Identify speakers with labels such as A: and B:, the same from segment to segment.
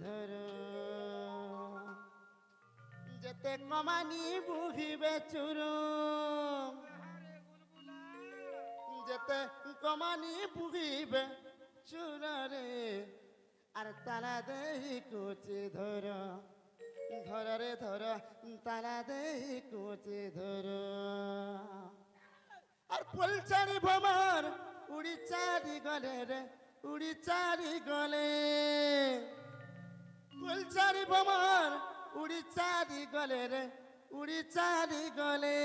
A: ধর যেতে কমানি বুহিবে চুর যেতে কমানি বুহিবে চুরে আর তালা দেই কুচি ধর ধর রে ধর তালা দেই কুচি ধর আর ফুলচারি ভ্রমর উড়ি চারি গলে রে উড়ি চারি গলে ফুলচারি ভ্রমর উড়ি চারি গলে রে উড়ি চারি গলে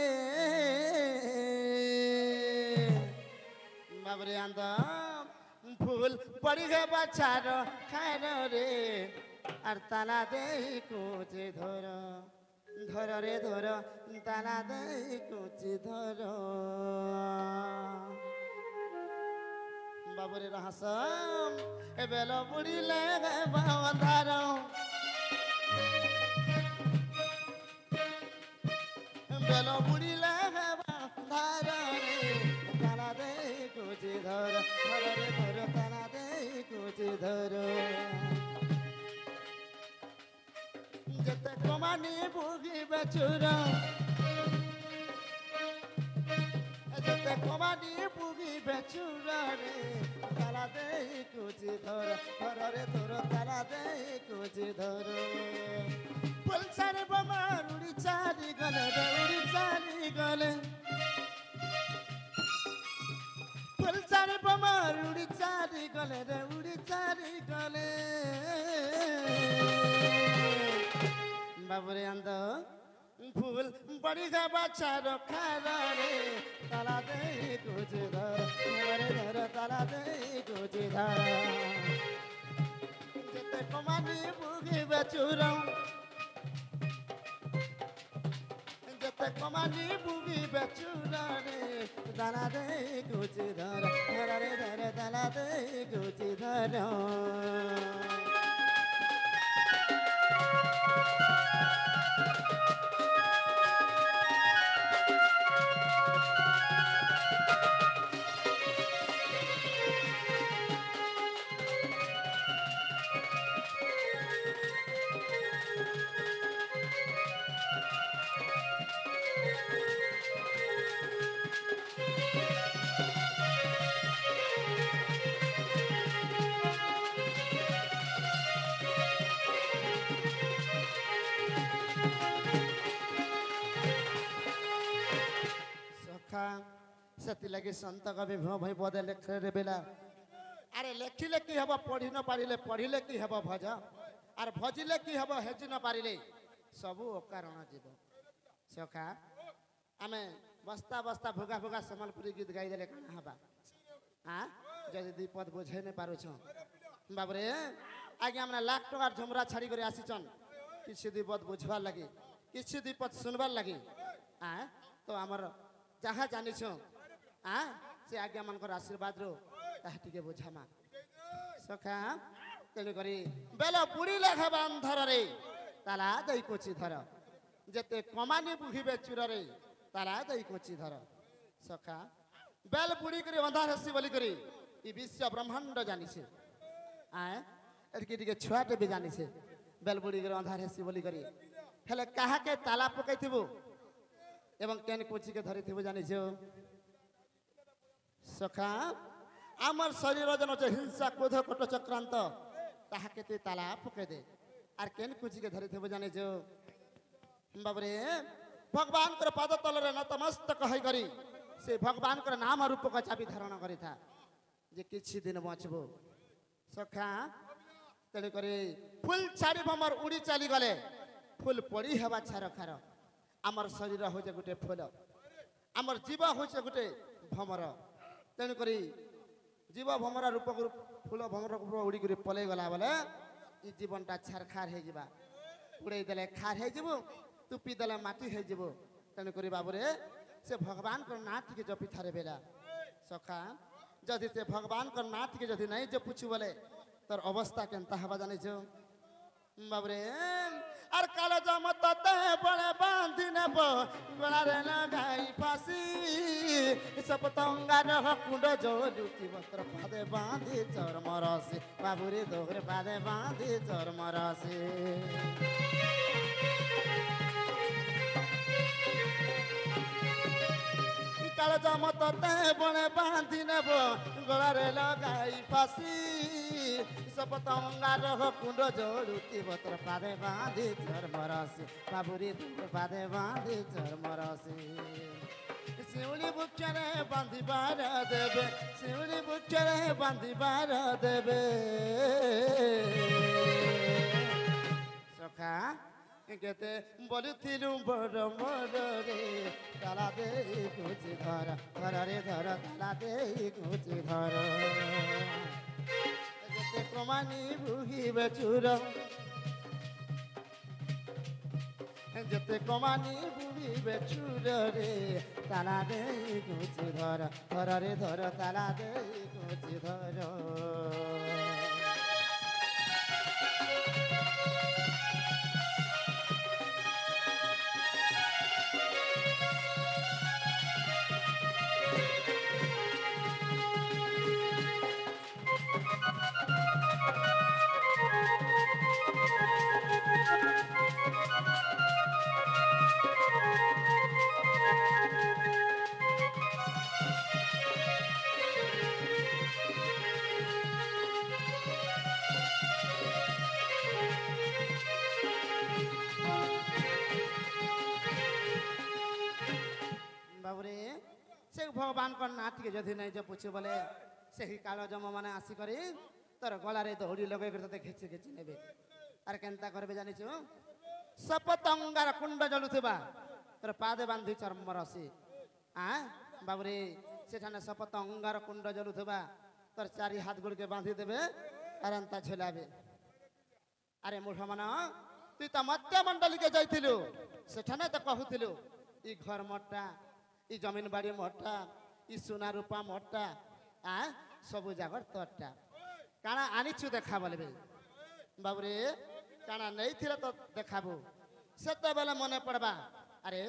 A: বাবরে আন্দম ফুল পড়ি গে বাছার খার রে আর তালা দেই কুচি ধর ধর রে ধর তালা দেই কুচি ধর বাবরে রহসম এ বেল বুড়িলে বাঁধার বেল বুড়িলে বাঁধার রে তালা দেই কুচি ধর ধর রে ধর তালা দেই কুচি ধর যেতে কমানি বুগিবে চুর যেতে কমানি বুগিবে চুর রে তালা দেই কুচি ধর ধর রে ধর তালা দেই কুচি ধর ফুলচারি বোমার উড়ি চারি গলে রে উড়ি চারি গলে ফুলচারি বোমার উড়ি চারি গলে রে উড়ি চারি গলে বাবরে আন্দ ফুল বড়ি যাবা চার খারে তালা দেই কুচি ধর ধরে ধর তালা দেই কুচি ধর যেতে কমানি বুগিবে চুর যেতে কমানি বুগিবে চুর রে তালা দেই কুচি ধর ধর রে ধর তালা দেই কুচি ধর ସେଥିଲାଗି ସନ୍ଥ କବି ଭୂ ଭୂ ପଦେ ଲେଖରେ ବେଲା ଆରେ ଲେଖିଲେ କି ହେବ ପଢ଼ି ନ ପାରିଲେ ପଢ଼ିଲେ କି ହେବ ଭଜ ଆରେ ଭଜିଲେ କି ହେବ ହେଜି ନ ପାରିଲେ ସବୁ ଅକାରଣ ଯିବ ସଖା ଆମେ ବସ୍ତା ବସ୍ତା ଭୋଗା ଭୋଗା ସମ୍ବଲପୁରୀ ଗୀତ ଗାଇଦେଲେ କାଣା ହେବା ଆଁ ଯଦି ଦୁଇ ପଦ ବୁଝେଇ ନାଇଁ ପାରୁଛ ବାବରେ ଆଜ୍ଞା ମାନେ ଲାଖ ଟଙ୍କାର ଝୁମରା ଛାଡ଼ି କରି ଆସିଛନ୍ କିଛି ଦୁଇ ପଦ ବୁଝବାର୍ ଲାଗି କିଛି ଦୁଇ ପଦ ଶୁଣବାର୍ ଲାଗି ଆଁ ତ ଆମର ଯାହା ଜାଣିଛ ଆଁ ସେ ଆଜ୍ଞା ମାନଙ୍କର ଆଶୀର୍ବାଦରୁ ତାହା ଟିକେ ବୁଝାମା ସଖା ତେଣୁକରି ବେଲ ବୁଡ଼ିଲେ ହେବା ଅନ୍ଧରରେ ତାଲା ଦେଇ କୁଚି ଧର ଯେତେ କମାନି ବୁହିବେ ଚୁରରେ ତାଲା ଦେଇ କୁଚି ଧର ସଖା ବେଲ ବୁଡ଼ିକରି ଅନ୍ଧାର ହେସି ବୋଲିକରି ଇ ବିଶ୍ୱ ବ୍ରହ୍ମାଣ୍ଡ ଜାଣିଛେ ଆଁ ଏଠିକି ଟିକେ ଛୁଆଟେ ବି ଜାଣିଛେ ବେଲ ବୁଡ଼ିକରି ଅନ୍ଧାର ହେସି ବୋଲିକରି ହେଲେ କାହାକେ ତାଲା ପକାଇଥିବୁ এবং কেন কুচিকে ধরিথিবু জানিছ সখা আমার শরীর যেন হিংসা ক্রোধ কট চক্রান্ত তাহাকে তুই তালা পকাই দে আর কেন কুচিকে ধরিথিবু জানিছ বাবরে ভগবানଙ୍କର ପାଦ ତଳରେ ନତମସ୍ତକ ହୋଇକରି ସେ ଭଗବାନଙ୍କର ନାମ ରୂପକ ଚାବି ଧାରଣ କରିଥା ଯେ କିଛି ଦିନ ବଞ୍ଚିବ ସଖା ତେଣୁକରି ফুল ছাড়ি ভ্রমর উড়ি চালিগলে ফুল পড়ি হেবা ছার খার আমার শরীর হচ্ছে গোটে ফুল আমার জীব হচ্ছে গোটে ভ্রমর তেণুকরি জীব ভ্রমর রূপ ফুল ভ্রমর উড়িকি পলাই গলা বেলে ই জীবনটা ছারখার হয়ে যা উড়াই দেলে খার হয়ে যাব তুপি দেলে মাটি হয়ে যাব তেণুকরি বাবুরে সে ভগবানଙ୍କର ନାଁ ଟିକେ ଜପି ଥାରେ ବେଲା ସଖା ଯଦି ସେ ଭଗବାନଙ୍କର ନାଁ ଟିକେ ଯଦି ନାଇଁ ଜପୁଛୁ ବୋଲେ ତୋର ଅବସ୍ଥା କେନ୍ତା ହେବା ଜାଣିଛ বাবরে আর কালো জামা ততে বলে বাঁধি নেব গলারে লাগাই ফাঁসি সপতঙ্গার কুণ্ড জলুতি বস্ত্র পাদে বাঁধি চর্ম রসি বাবুরে দোহরে পাদে বাঁধি চর্ম রসি কালো জামা ততে বলে বাঁধি নেব গলারে লাগাই ফাঁসি সপতঙ্গার কুণ্ড জলুতি বস্ত্র পাদে বাঁধি চর্ম রসি বাবুরে দোহরে পাদে বাঁধি চর্ম রসি শিউলি বুকরে বাঁধিবার দেবে শিউলি বুকরে বাঁধিবার দেবে সখা কেতে বলুথিলু বড় মরে তালা দেই কুচি ধর ধর রে ধর তালা দেই কুচি ধর কেতে প্রমাণী বুহিবে চুর যেতে কমানি বুড়িবে চুর রে তালা দেই কুচি ধর ধর রে ধর তালা দেই কুচি ধর ভগবান না টিকে যদি নাই যে পুছু বলে সেই কালো জম মানে আসি করে তোর গলারে দৌড়ি লগাই করে তোতে খেচি খেচি নেবে আর কেনতা করবে জানিছ সপতঙ্গার কুণ্ড জলুথিবা তোর পাদে বান্ধি চর্ম রসি বাবুরে সেখানে সপতঙ্গার কুণ্ড জলুথিবা তোর চারি হাত গুড়কে বাঁধি দেবে আর এন্তা ঝুলাবে আরে মূঢ় মান তুই তো মধ্য মন্ডলীকে যাইছিলু সেখানে তো কহুছিলু ই ঘর মোটা ই জমিন বাড়ি মোটা ই সোনা রূপা মোটা সবু জাগর তোরটা কাଣା আনিছু দেখা বলবে বাবুরে কাଣା নেই তো দেখাবো সেতবেলে মনে পড়বা আরে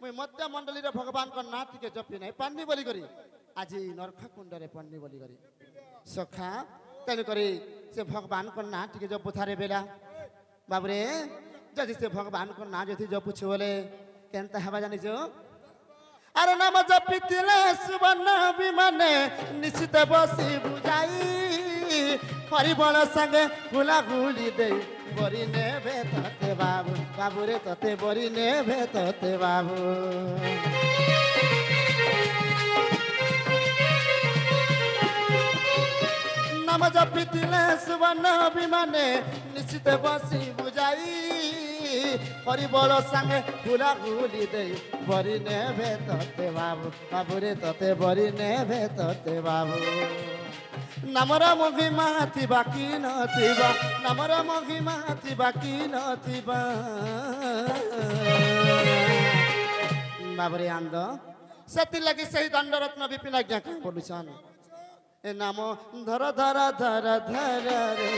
A: মুই মধ্য মন্ডলীর ভগবান না টিকে জপি নাই পান্নি বলি করি আজি নরখা কুণ্ডরে পান্নি বলি করি সখা তেণু করি সে ভগবান না টিকে জপু থারে বেলা বাবুরে যদি সে ভগবান না যদি জপুছু বলে কেনতা হবা জানিছ আরে নাম জপিলে সুবর্ণ বিমানে নিশ্চিত বসি বুঝাই হরিবল সঙ্গে গুলাগুলি দেই বরি নেবে তোতে বাবু বাবুরে তোতে বরি নেবে তোতে বাবু নাম জপিলে সুবর্ণ বিমানে নিশ্চিত বসি বুঝাই হরিবল সঙ্গে গুলাগুলি দেই বরি নেবে তোতে বাবু বাবুরে তোতে বরি নেবে তোতে বাবু নামর মহিমা থিবা কি নথিবা নামর মহিমা থিবা কি নথিবা বাবুরে আন্দ ସେଥିଲାଗି ସେହି ଦଣ୍ଡରତ୍ନ ବିପିନ ଆଜ୍ଞା କାଁ ବୋଲୁଛନ୍ ଏ ନାମ ଧର ଧର ଧର ଧର ରେ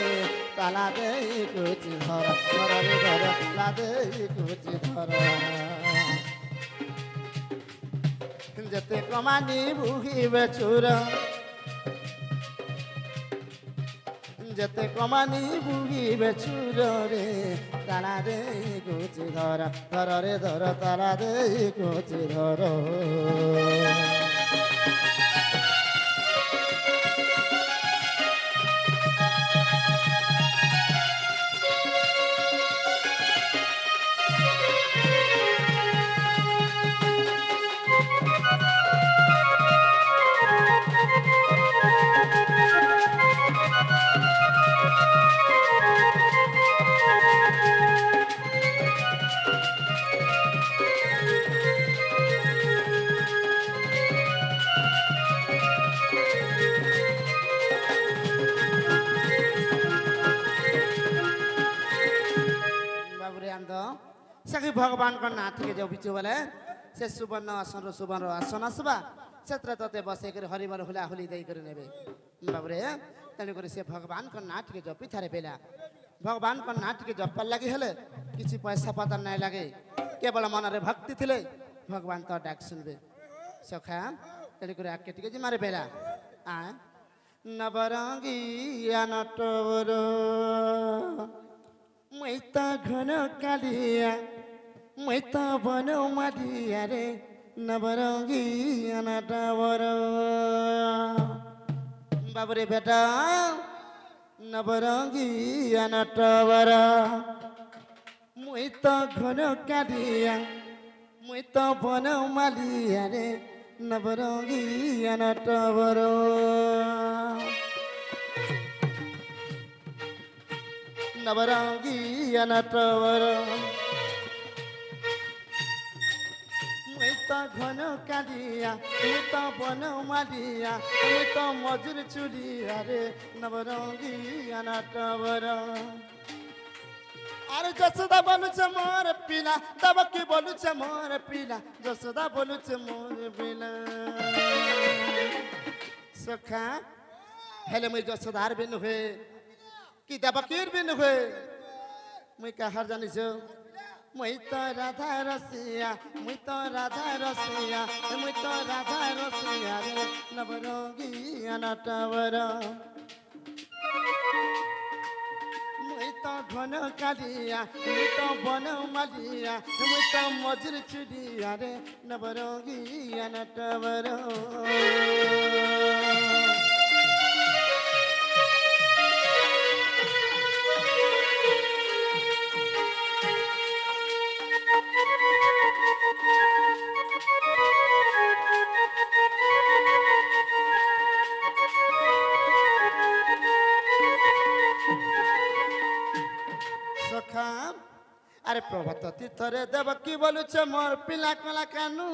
A: ତାଲା ଦେଇ କୁଚି ଧର ଧର ରେ ଧର ତାଲା ଦେଇ କୁଚି ଧର ଯେତେ କମାନି ବୁହିବେ ଚୁର যেতে কমানি বুগিবে চুর রে তালা দেই কুচি ধর ধর রে ধর তালা দেই কুচি ধর सखी भगवान को ना ठीक जो बिचु बोले से सुवर्ण आसन सुवर्ण आसन आसबा सेत्र तते बसे कर हरिबर हुला हुली देई कर नेबे बाबरे तने कर से भगवान को ना ठीक जो पिथारे बेला भगवान पर नाट के जप लगी हेले किसी पैसा पता नहीं लगे केवल मन रे भक्ति थिले भगवान तो डाक सुनबे सखा तेरे को आके टिके जी मारे बेला आ नवरंगी नटवर मैता घन कालिया मैता बनो मालिया रे नवरंगी नटवर बाबरे बेटा नवरंगी नटवर मुई तो घन कालिया मुई तो बन मालिया रे नवरंगी नटवर नवरंगी नटवर मुई तो घन कालिया मुई तो बन मालिया मुई तो मजूर चुलिया रे नवरंगी नटवर अरे जसोदा बोलुछ मोर पिला दबकी बोलुछ मोर पिला जसोदा बोलुछ मोर पिला सखा हेले मुई जसोदार बिन हुए कि दबकीर बिन हुए मुई कहर जानी छो मुई तो राधा रसिया मुई तो राधा रसिया मुई तो राधा रसिया रे नवरंगी नटवर मुई तो घन कालिया मुई तो बन मालिया मुई तो मजूर चुलिया रे नवरंगी नटवर सखा अरे प्रभात तीर्थरे देवकी बोलुछ मोर पिला कला कानू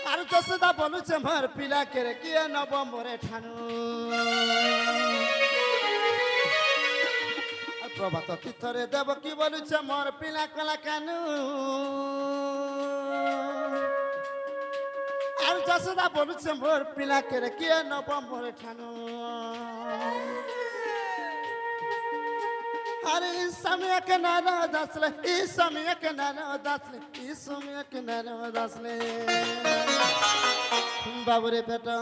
A: अरे जसोदा बोलुछ मोर पिला केरे किए नब मोरे ठानू प्रभात तीर्थरे देवकी बोलुछ मोर पिला कला कानू अरे जसोदा बोलुछ मोर पिला केरे किए नब मोरे ठानू अरे इस समय के नारा दसले इस समय के नारा दसले इस समय के नारा दसले बाबूरे बेटा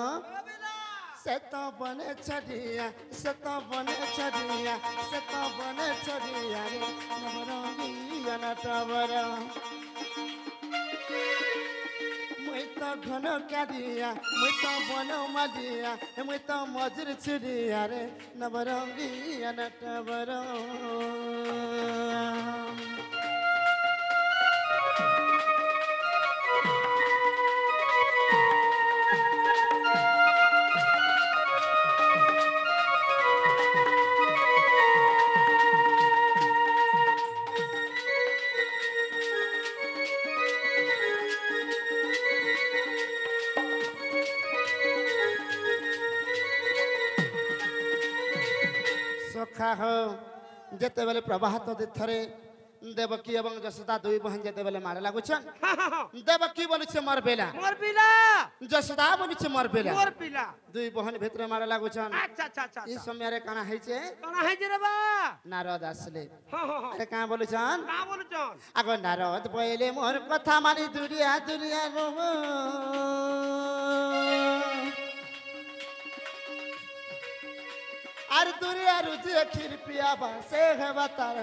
A: से तो बने छड़िया से तो बने छड़िया से तो बने छड़िया रे नवरंगी नटवर मुई तो घन कालिया मुई तो बन मालिया मुई तो मजूर चुलिया रे नवरंगी नटवर सखा हो जेते बेले प्रभात तीर्थरे देवकी एवं जसोदा दुई बहन जेते बेले मारे लागुछन देवकी बोलुछ मोर बेला जसोदा बोलुछ मोर बेला दुई बहन भितरे मारे लागुछन अच्छा ई समय रे काना हैचे रे बा नारद आसले अरे का बोलुछन आगो नारद बोले मोर कथा मानी दुरिया दुरिया रो अरे दुरिया रुचि खीर पिया से है बतार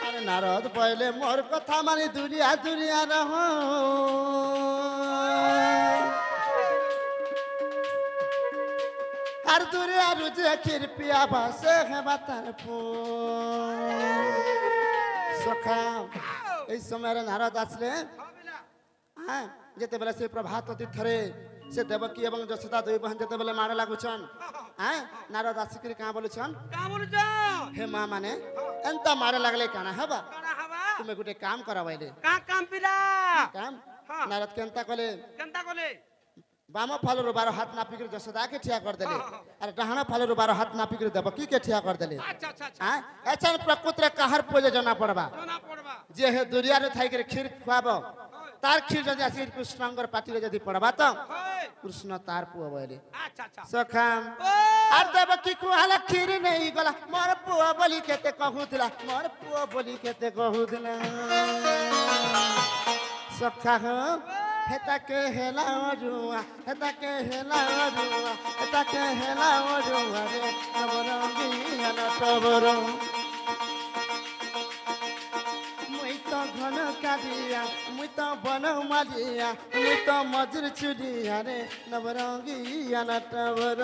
A: अरे नारद पहले मोर कथा मानी दुरिया दुरिया रहो अरे दुरिया रुचि खीर पिया से है बतार सखा इस समय नारद आसले हाँ जेते बेले से प्रभात तीर्थरे से देवकी एवं जसोदा दुई बहन जेते बेले मारे लागुछन हैं नारद आसिकरी का बोलुछन हे मां माने एंता मारे लागले काना हबा तुमे गुटे काम करावैले का काम पिला काम नारद केंता कोले बाम फालर 12 हाथ नापी कर जसोदा के ठिया कर देले अरे डहाना फालर 12 हाथ नापी कर देवकी के ठिया कर देले अच्छा अच्छा अच्छा हां अच्छा प्रकृति रे कहर पोजे जना पड़बा जे हे दुनिया रे थाई के खीर खुआब तार खीर जदि आसी कृष्णंगर पाटी रे जदि पड़बा त कृष्ण तार पुआ बोले
B: अच्छा अच्छा
A: सखा आर देवकी कुहाला खीर नहीं गला मोर पुआ बोली केते कहूतला मोर पुआ बोली केते कहूतला सखा हो हेता के हेला रुआ हेता के हेला रुआ हेता के हेला रुआ रे नवरंगी अनटबर मुई तो घन कादिया मुई तो बन मालिया मुई तो मजूर चुड़िया रे नवरंगी अनटबर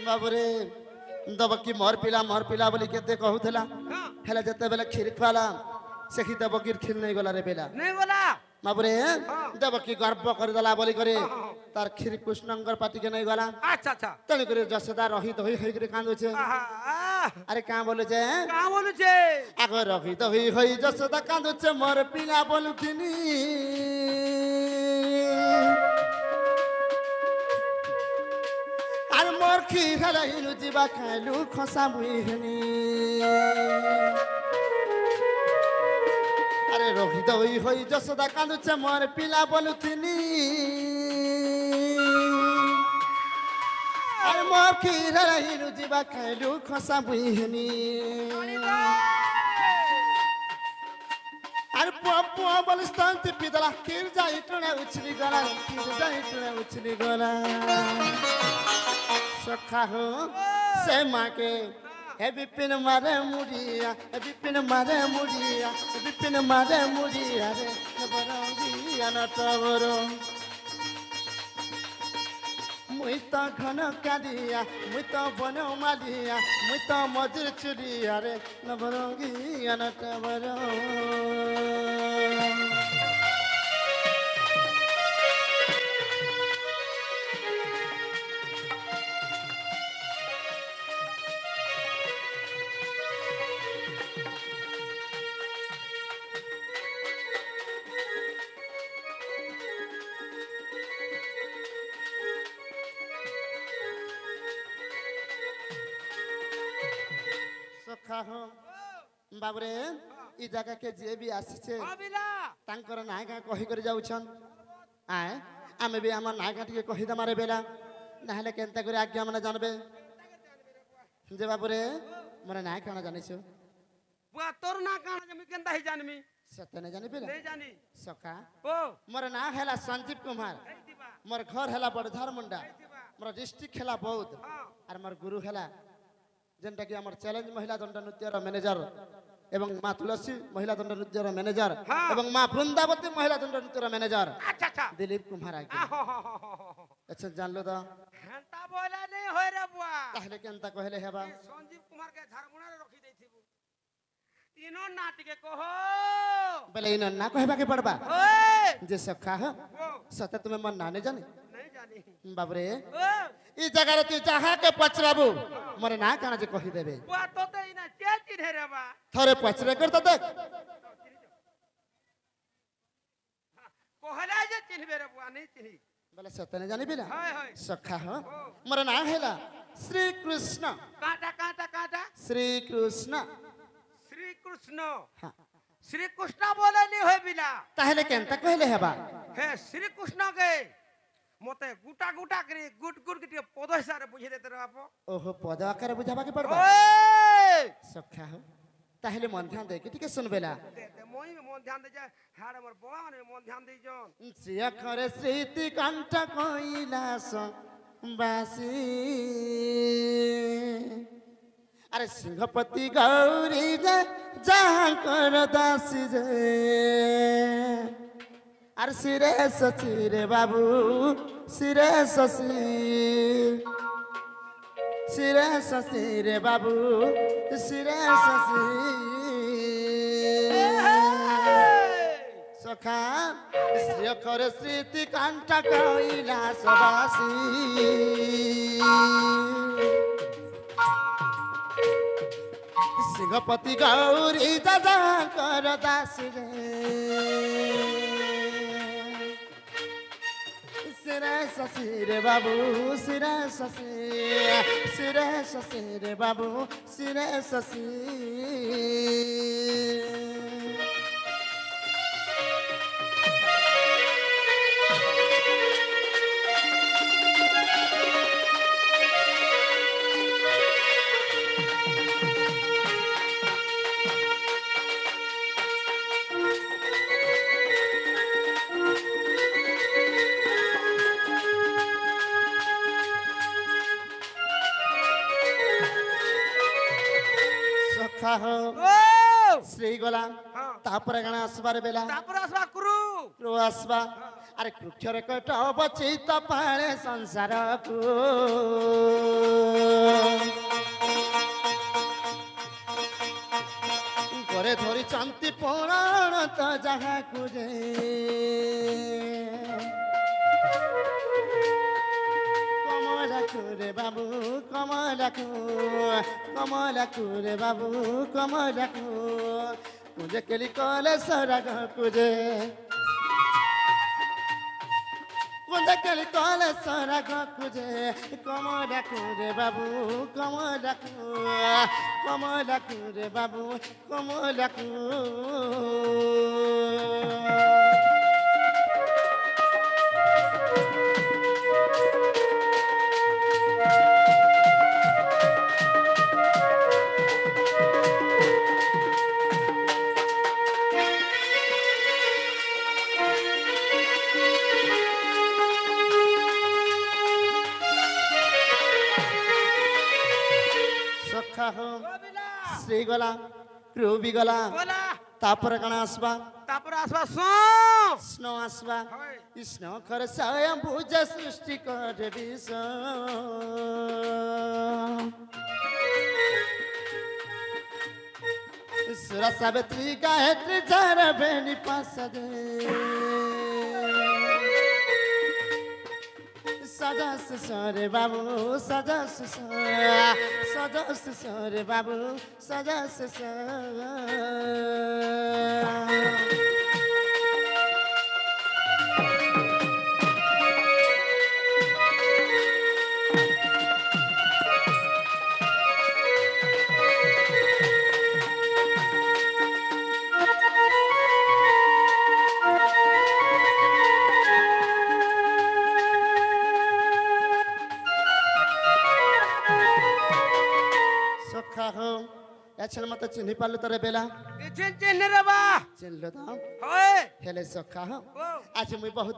A: बाबरे दबकी मोर पिला बोली केते कहूथला हेला जते बेले खीर खाला सेखी दबकीर खीर नहीं गला रे बेला
B: नहीं बोला
A: बाबरे दबकी गर्व कर दला बोली करे तार खीर कृष्णंगर पाटी के नहीं गला
B: अच्छा अच्छा
A: तनी करे जसदा रही दही होई करे कांदो छे अरे का बोले छे
B: का बोलू छे
A: आगो रही दही होई जसदा कांदो छे मोर पिला बोलू किनी আর মোর খিরা ইনু জিবা খাইলু খসা মুইহনি আরে রহিত হই যশোদা কাঁদুছে মোর পিলা বলুথিনি আর মোর খিরা ইনু জিবা খাইলু খসা মুইহনি আর পুয়া বলিস তন্তি পিদলা কির যাই টুনে উছলি গলা কির যাই টুনে উছলি গলা सखा हो से माँ के हे विपिन मारे मुड़िया हे विपिन मारे मुड़िया हे विपिन मारे मुड़िया रे नवरंगी अनटबरो मुई तो घन कादिया मुई तो बन मालिया मुई तो मजूर चुड़िया रे नवरंगी अनटबरो सखा हो बाबरे ई जगह के जे भी आसीछे तांकर नायका कहि कर जाउछन आए आमे भी हमर नायका टिके कहि द मारे बेला नहले केनता करे आज्ञा माने जानबे जे बाबरे मोर नायका ना जानिछो
B: बुआ तोर ना काना जमी केनता ही जानमी
A: सत्य ने जानि बेला
B: नहीं जानी
A: सखा
B: ओ
A: मोर ना हैला संजीव कुमार मोर घर हैला बड़धार मुंडा मोर डिस्ट्रिक्ट हैला बौद्ध और मोर गुरु हैला जेनटा कि हमर चैलेंज महिला दंड नृत्यर मैनेजर एवं मां तुलसी महिला दंड नृत्यर मैनेजर एवं मां वृंदावती महिला दंड नृत्यर मैनेजर
B: अच्छा अच्छा
A: दिलीप कुमार आके अच्छा जान लो तो
B: हंता बोला नहीं होय रे बुआ
A: कहले केनता कहले हेबा
B: संजीव कुमार के झारमुना रे रखी देथिबु तीनो नाट के कहो
A: बोले इन ना कहबा के पड़बा
B: ओए
A: जे सखा हो सत्य तुम्हें मन नाने जाने
B: नहीं जानी
A: बाबरे
B: ओ
A: ई जगह रे तू जहां के पचराबू मोरे ना काना जे कहि देबे
B: बुआ तो ते इना के चिन्हे रे बा
A: थोरे पचरे कर त देख
B: कहला जे चिन्हबे रे बुआ नहीं चिन्ही
A: बोले सत्य ने जानी बिना
B: हाय हाय
A: सखा हो मोर नाम हैला श्री कृष्ण
B: काटा काटा काटा
A: श्री कृष्ण
B: श्री कृष्ण
A: हाँ
B: श्री कृष्ण बोले नहीं होय बिना
A: ताहले केनता कहले हेबा
B: हे श्री कृष्ण के मते गुटा गुटा करे गुट गुट के पद हिसाब बुझे देते रे बाप
A: ओहो पद आकार बुझाबा के पड़बा
B: ओए
A: सखा हो ताहले मन ध्यान दे के ठीक सुनबेला
B: दे मोई में मन ध्यान दे जा हाड़ हमर बवा ने मन ध्यान दे जन
A: श्री अखरे स्मृति कंठ कैलास बासी अरे सिंहपति गौरी जे जहाँ कर दासी जे अरे सिरे सची रे बाबू सिरे ससी सिरे ससी रे बाबू सिरे ससी सखा ଅକ୍ଷରେ ସ୍ମୃତି କାଣ୍ଟା କୈଳାସବାସୀ ସିଂହପତି ଗୌରୀ ଦାଦାଙ୍କର ଦାସୀ ରେ ସିରେ ଶଶୀ ରେ ବାବୁ ସିରେ ଶଶୀ ସିରେ ଶଶୀ ରେ ବାବୁ ସିରେ ଶଶୀ ଶ୍ରୀ ଗଲା ତାପରେ କାଣା ଆସିବାର ବେଲା
B: ତାପରେ ଆସିବା କୁରୁ
A: କ୍ରୁ ଆସିବା ଆରେ କୃକ୍ଷରେ କଟ ବଚିତ ପାଳେ ସଂସାରକୁ ଘରେ ଧରିଛନ୍ତି ପୁରାଣ ତ ଯାହାକୁ ଯେ কমলাকু রে বাবু কমলাকু কমলাকু রে বাবু কমলাকু কুজে কেলি কলে সরাগ কুজে কুজে কেলি কলে সরাগ কুজে কমলাকু রে বাবু কমলাকু কমলাকু রে বাবু কমলাকু ଶ୍ରୀ ଗଲା କ୍ରୁ ବି ଗଲା ତାପରେ କାଣା ଆସିବା
B: ତାପରେ ଆସିବା
A: ସ୍ନୋ ଆସିବା ସ୍ନୋ ଖରେ ସ୍ୱୟଂ ଭୁଜ ସୃଷ୍ଟି କରେ ବିଷ ସୁର ସାବିତ୍ରୀ ଗାୟତ୍ରୀ ଜାର ବେଣି ପାସ ଦେ সদস্য সরে বাবু সদস্য সদস্য সরে বাবু সদস্য এছাড়া মতো চিহ্নি পারলো তোরে বেলা
B: চিহ্নি রে বা
A: চিনলো তো
B: হয়
A: হেলে সখা আজ মুই বহুত